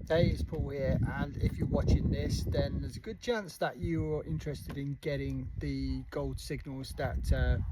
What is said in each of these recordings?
Hey, it's Paul here, and if you're watching this, then there's a good chance that you're interested in getting the gold signals that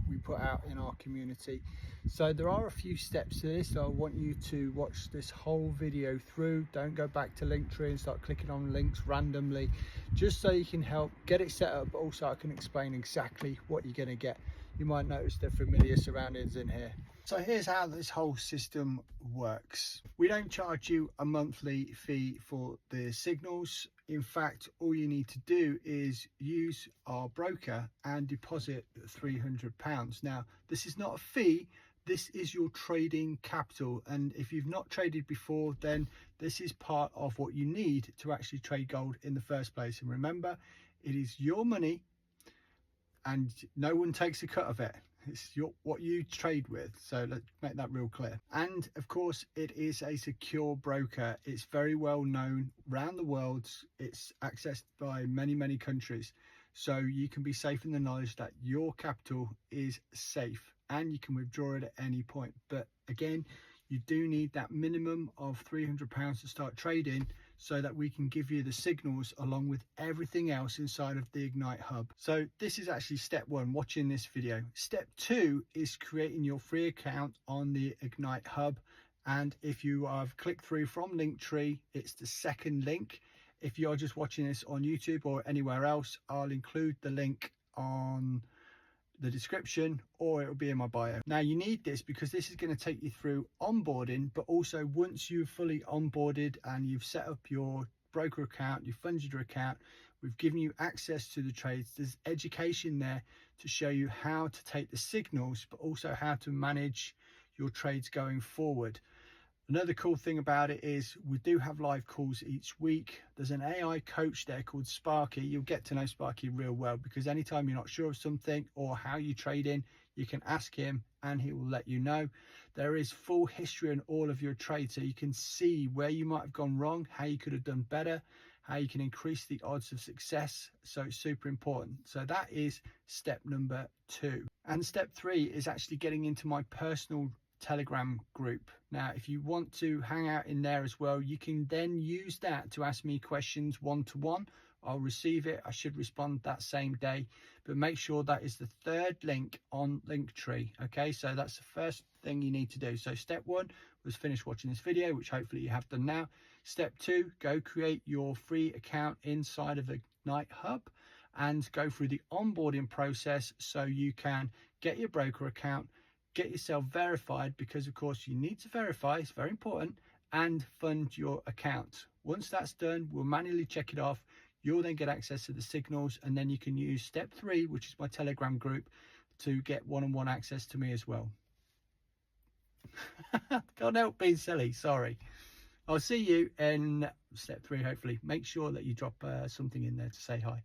we put out in our community. So there are a few steps to this, so I want you to watch this whole video through. Don't go back to Linktree and start clicking on links randomly, just so you can help get it set up, but also I can explain exactly what you're going to get. You might notice the familiar surroundings in here. So here's how this whole system works. We don't charge you a monthly fee for the signals. In fact, all you need to do is use our broker and deposit £300. Now, this is not a fee. This is your trading capital. And if you've not traded before, then this is part of what you need to actually trade gold in the first place. And remember, it is your money and no one takes a cut of it. It's what you trade with, so let's make that real clear. And of course, it is a secure broker. It's very well known around the world. It's accessed by many countries, so you can be safe in the knowledge that your capital is safe and you can withdraw it at any point. But again, you do need that minimum of £300 to start trading, so that we can give you the signals along with everything else inside of the Ignite Hub. So this is actually step one, watching this video. Step two is creating your free account on the Ignite Hub. And if you have clicked through from Linktree, it's the second link. If you're just watching this on YouTube or anywhere else, I'll include the link on the description, or it will be in my bio. Now you need this because this is going to take you through onboarding, but also once you've fully onboarded and you've set up your broker account, you've funded your account, we've given you access to the trades, there's education there to show you how to take the signals, but also how to manage your trades going forward. Another cool thing about it is we do have live calls each week. There's an AI coach there called Sparky. You'll get to know Sparky real well, because anytime you're not sure of something or how you trade in, you can ask him and he will let you know. There is full history on all of your trades, so you can see where you might have gone wrong, how you could have done better, how you can increase the odds of success. So it's super important. So that is step number 2. And step 3 is actually getting into my personal Telegram group. Now, if you want to hang out in there as well, you can then use that to ask me questions one-to-one. I'll receive it. I should respond that same day, but make sure that is the third link on Linktree. Okay, so that's the first thing you need to do. So step 1 was finish watching this video, which hopefully you have done now. Step 2, go create your free account inside of the Ignite Hub and go through the onboarding process so you can get your broker account, get yourself verified, because of course you need to verify, it's very important, and fund your account. Once that's done, we'll manually check it off. You'll then get access to the signals, and then you can use step 3, which is my Telegram group, to get one-on-one access to me as well. Can't help being silly, sorry. I'll see you in step 3 hopefully. Make sure that you drop something in there to say hi.